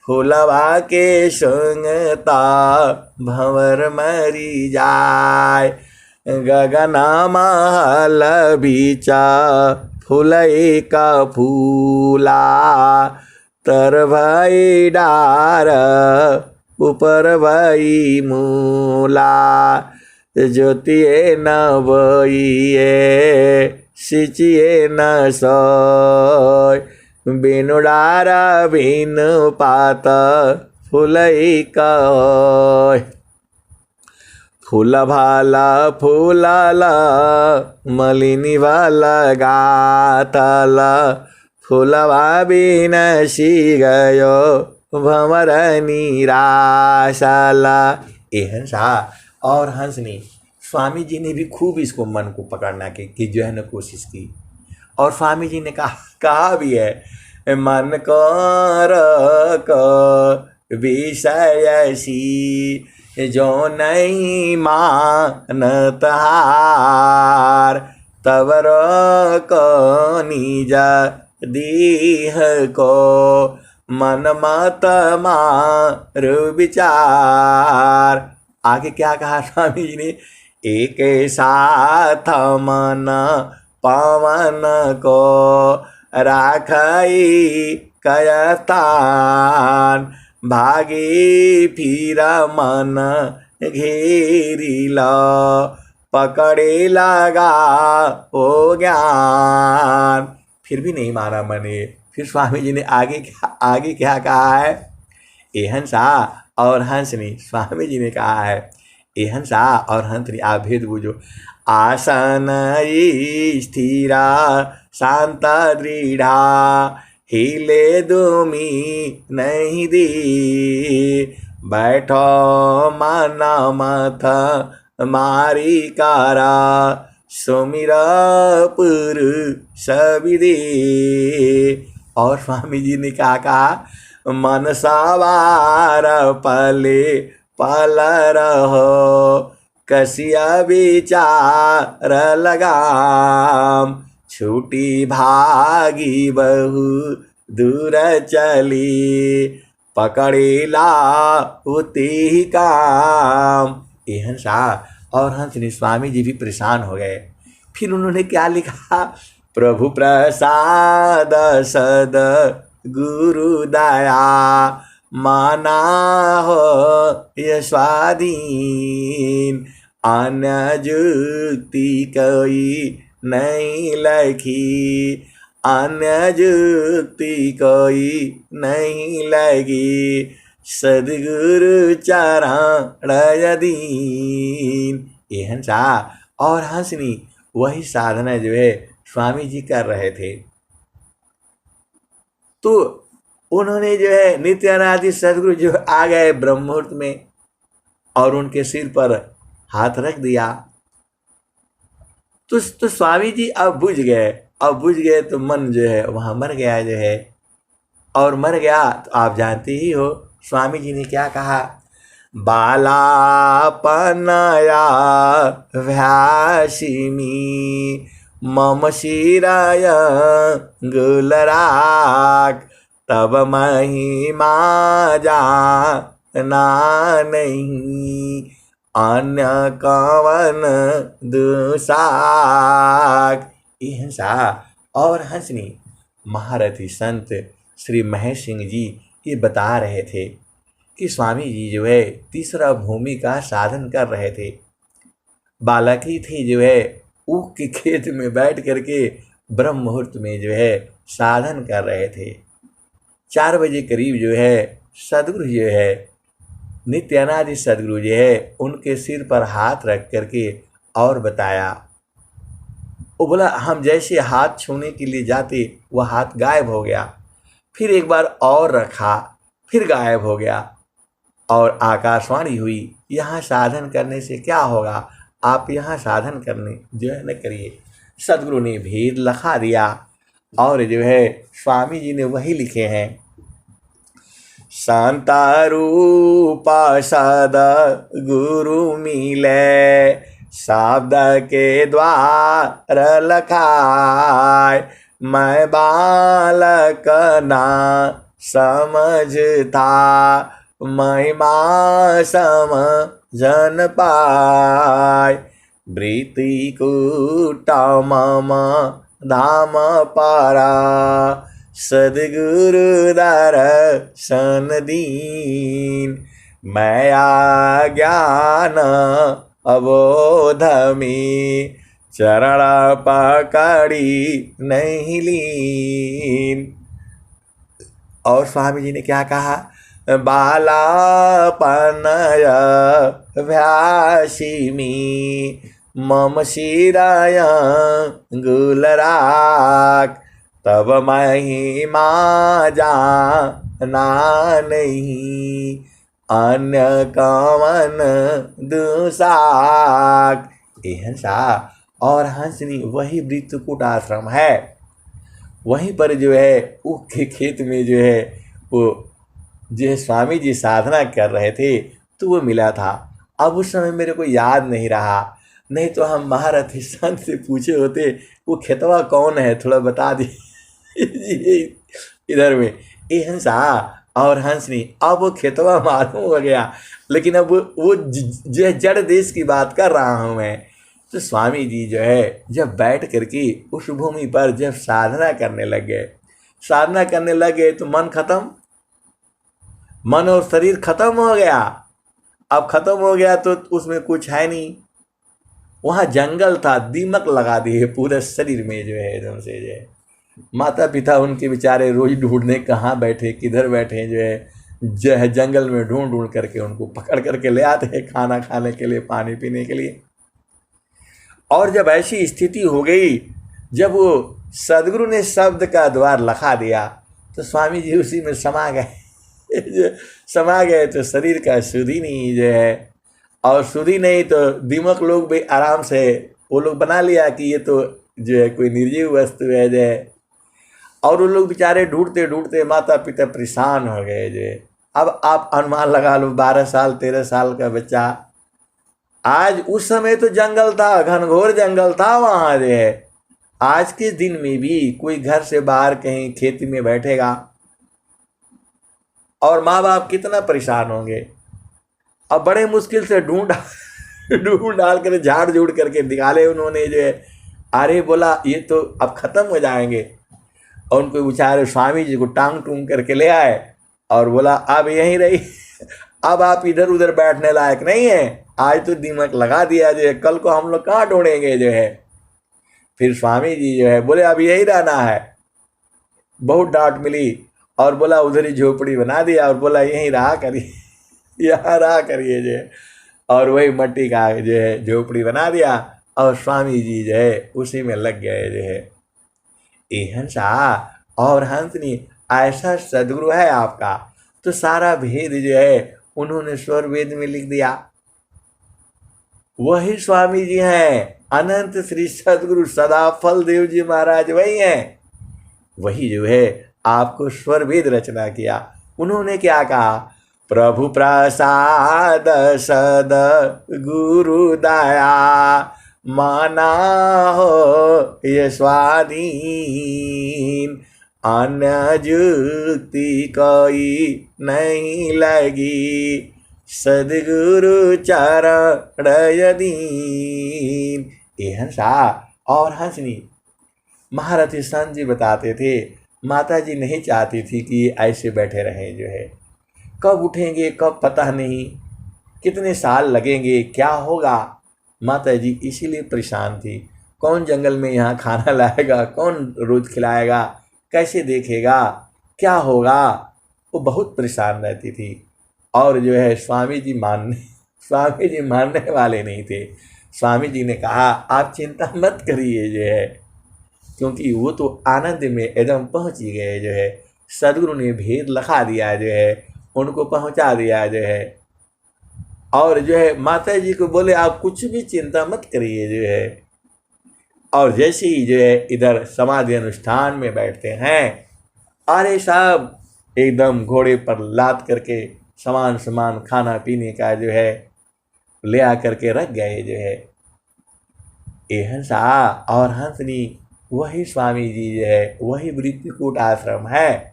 फूलवा के संगता भंवर मरी जाय। गगन महल बीचा फूलई का फूला, तर भई डार ऊपर भई मूला ज्योतिए न बोइए सिंचिए न सोय बिनु डारा बिनु पात फूलई कय फूल भाला फूलल मलिनी वाला गातल फूलवा बिनसी गयो भंवर निराशला। ए हंसा और हंसनी स्वामी जी ने भी खूब इसको मन को पकड़ना की जो है ना कोशिश की। और स्वामी जी ने कहा भी है मन कर विषयसी जो नहीं मानत हार तवर को निज दीह को मन मत मारु विचार। आगे क्या कहा स्वामी जी ने, एक साथ मन पवन को राखई कयतान भागी फिर मन घेरिल पकड़े लगा ओ ज्ञान। फिर भी नहीं माना मैंने। फिर स्वामी जी ने आगे क्या कहा है, ए हंसा और हंसनी। स्वामी जी ने कहा है ए हंसा और हंसनी आप भेद बूझो। आसन स्थिरा शांत दृढ़ा हिले दुमी नहीं दी बैठो मन मथ मारी कारा सुमिर पुरुष विधि। और स्वामी जी ने क्या कहा, मन सवार पले पल रहो कसिया विचार लगाम छूटी भागी बहु दूर चली पकड़ेला उती काम। ए हंसा और हंसनी स्वामी जी भी परेशान हो गए। फिर उन्होंने क्या लिखा, प्रभु प्रसाद सद गुरु दया माना हो ये स्वाधीन अन्य जुक्ति कोई नहीं लखी अन्य जुक्ति कोई नहीं लगी सदगुरु चरण दीन। ये हंसा और हंसनी वही साधना जो है स्वामी जी कर रहे थे। तो उन्होंने जो है नित्यानंद सदगुरु जो आ गए ब्रह्म मुहूर्त में और उनके सिर पर हाथ रख दिया। तो स्वामी जी अब बुझ गए तो मन जो है वहाँ मर गया जो है। और मर गया तो आप जानते ही हो स्वामी जी ने क्या कहा, बालापनया भ्यासिमी मम शिराय गुलराग तब महिमा जाना नहीं अन्य कवन दुसाक। हंसा और हंसनी महारथी संत श्री महेश सिंह जी ये बता रहे थे कि स्वामी जी जो है तीसरा भूमि का साधन कर रहे थे। बालक ही थे जो है ऊख के खेत में बैठ करके ब्रह्म मुहूर्त में जो है साधन कर रहे थे। 4 बजे करीब जो है सदगुरु जो है नित्यानंद सदगुरु जो है उनके सिर पर हाथ रख करके और बताया। वो बोला हम जैसे हाथ छूने के लिए जाते वह हाथ गायब हो गया। फिर एक बार और रखा फिर गायब हो गया। और आकाशवाणी हुई, यहाँ साधन करने से क्या होगा, आप यहाँ साधन करने जो है न करिए। सदगुरु ने भेद लिखा दिया और जो है स्वामी जी ने वही लिखे हैं, शांता रूपा सद गुरु मिले शब्द के द्वार लखाए मैं बालक ना समझता महिमा समझन पाय वृत्ति कुटम धाम पारा सदगुरु दर्शन दीन मया ज्ञान अबोधमी चरण पकड़ी नहीं लीन। और स्वामी जी ने क्या कहा, बालापनय भ्यासिमी मम शिराय गुलराग तब महिमा जाना नहीं अन्य कवन दुसाक। हंसा और हंसनी वही वृत्तकूट आश्रम है, वहीं पर जो है वो खेत में जो है वो जो है स्वामी जी साधना कर रहे थे तो वो मिला था। अब उस समय मेरे को याद नहीं रहा, नहीं तो हम महारथी संत से पूछे होते वो खेतवा कौन है थोड़ा बता दीजिए इधर में। ये हंसा और हंसनी अब वो खेतवा मालूम हो गया, लेकिन अब वो जो है जड़ देश की बात कर रहा हूँ मैं। तो स्वामी जी जो है जब बैठ करके उस भूमि पर जब साधना करने लगे तो मन खत्म, मन और शरीर खत्म हो गया। अब खत्म हो गया तो उसमें कुछ है नहीं, वहाँ जंगल था, दीमक लगा दिए पूरे शरीर में जो है एकदम से जो है। माता पिता उनके बेचारे रोज ढूंढने कहाँ बैठे किधर बैठे जो है जंगल में ढूंढ ढूंढ करके उनको पकड़ करके ले आते हैं खाना खाने के लिए पानी पीने के लिए। और जब ऐसी स्थिति हो गई, जब वो सदगुरु ने शब्द का द्वार लखा दिया तो स्वामी जी उसी में समा गए तो शरीर का शुद्धि नहीं जो है, और शुद्धि नहीं तो दीमक लोग भी आराम से वो लोग बना लिया कि ये तो जो है कोई निर्जीव वस्तु है जो है। और वो लोग बेचारे ढूंढते ढूंढते माता पिता परेशान हो गए जो है। अब आप अनुमान लगा लो 12 साल 13 साल का बच्चा, आज उस समय तो जंगल था, घनघोर जंगल था वहाँ जो है। आज के दिन में भी कोई घर से बाहर कहीं खेती में बैठेगा और माँ बाप कितना परेशान होंगे। अब बड़े मुश्किल से ढूंढ डाल कर झाड़ झूड़ करके निकाले उन्होंने जो है। अरे बोला ये तो अब खत्म हो जाएंगे, और उनको बेचारे स्वामी जी को टांग टूंग करके ले आए और बोला अब यहीं रही, अब आप इधर उधर बैठने लायक नहीं है, आज तो दीमक लगा दिया जो है, कल को हम लोग कहाँ ढूंढेंगे जो है। फिर स्वामी जी जो है बोले अब यही रहना है। बहुत डांट मिली और बोला उधर ही झोपड़ी बना दिया और बोला यहीं रहा करिए यहाँ रहा करिए जो है। और वही मट्टी का जो है झोपड़ी बना दिया और स्वामी जी जो है उसी में लग गए जो है। ये हंसा और हंसनी ऐसा सदगुरु है आपका, तो सारा भेद जो है उन्होंने स्वर वेद में लिख दिया। वही स्वामी जी हैं, अनंत श्री सदगुरु सदाफल देव जी महाराज वही हैं। वही जो है आपको स्वर वेद रचना किया। उन्होंने क्या कहा, प्रभु प्रसाद सद गुरु दया माना हो ये स्वाधीन अन्य जुक्ति कोई नहीं लगी सदगुरु चरण यदीन। ये हंसा और हंसनी महारथी संत जी बताते थे माता जी नहीं चाहती थी कि ये ऐसे बैठे रहें जो है। कब उठेंगे कब पता नहीं, कितने साल लगेंगे, क्या होगा। माता जी इसीलिए परेशान थी, कौन जंगल में यहाँ खाना लाएगा, कौन रोज खिलाएगा, कैसे देखेगा, क्या होगा। वो बहुत परेशान रहती थी। और जो है स्वामी जी मानने वाले नहीं थे। स्वामी जी ने कहा आप चिंता मत करिए जो है, क्योंकि वो तो आनंद में एकदम पहुँच ही गए जो है। सदगुरु ने भेद लखा दिया जो है, उनको पहुँचा दिया जो है। और जो है माता जी को बोले आप कुछ भी चिंता मत करिए जो है। और जैसे ही जो है इधर समाधि अनुष्ठान में बैठते हैं, अरे साहब एकदम घोड़े पर लाद करके सामान खाना पीने का जो है ले आ करके रख गए जो है। ये हंसा और हंसनी वही स्वामी जी जो है, वही वृत्तिकूट आश्रम है।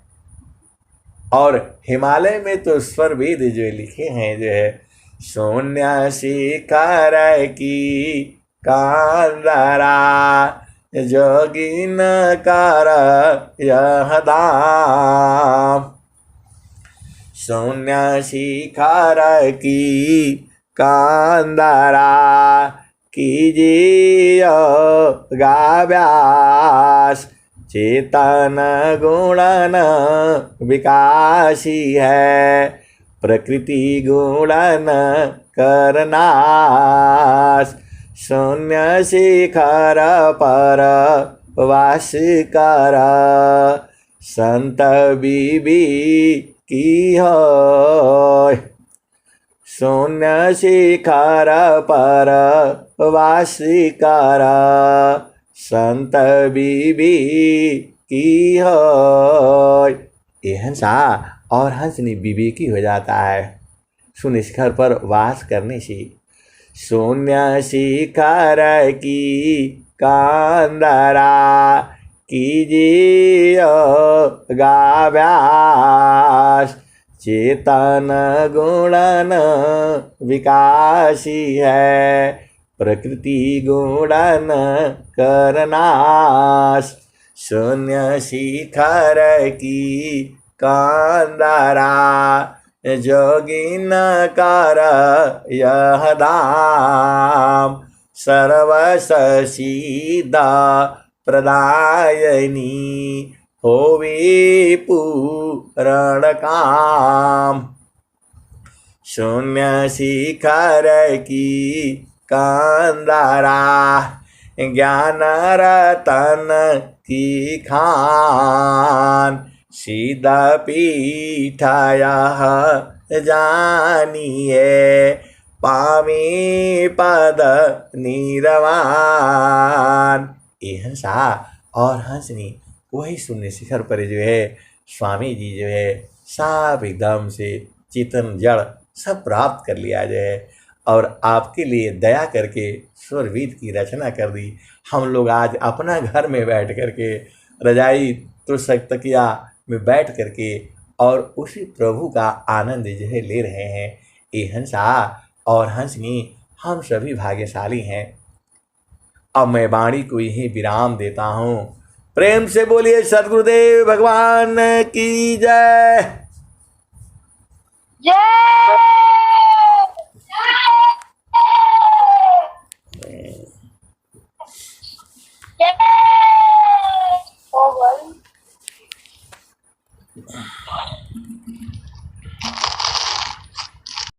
और हिमालय में तो स्वर वेद जो लिखे हैं जो है, शून्य शिखर की कांदरा जोगिन कर यह दाम शून्य शिखर की कांदरा कीजिए गाव्यास। चेतन गुणन विकासी है, प्रकृति गुणन करनाश। शून्य शिखर पर वास कर, संत बीबी की होय। शून्य शिखर पर वास कर, संत बीबी की होय। ये हंसा और हंसनी विवेकी हो जाता है शून्य शिखर पर वास करने से। शून्य शिखर की कांदरा कीजिए गाव्यास। चेतन गुणन विकासी है, प्रकृति गुणन करनाश। शून्य शिखर की कांदरा जोगिन कर यह धाम। सर्वस सिद्ध प्रदायनी होवे पूर्ण काम। शून्य शिखर की कांदरा ज्ञान रतन की खान। सिद्ध पीठ यह जानिए, पावे पद निर्वाण। ये हंसा और हंसनी वही शून्य शिखर पर जो है स्वामी जी जो है साफ एकदम से चेतन जड़ सब प्राप्त कर लिया जो है, और आपके लिए दया करके स्वरवेद की रचना कर दी। हम लोग आज अपना घर में बैठ करके रजाई तकिया में बैठ करके और उसी प्रभु का आनंद जो है ले रहे हैं। ये हंसा और हंसनी हम सभी भाग्यशाली हैं। अब मैं वाणी को यही विराम देता हूँ। प्रेम से बोलिए सद्गुरुदेव भगवान की जय। जय।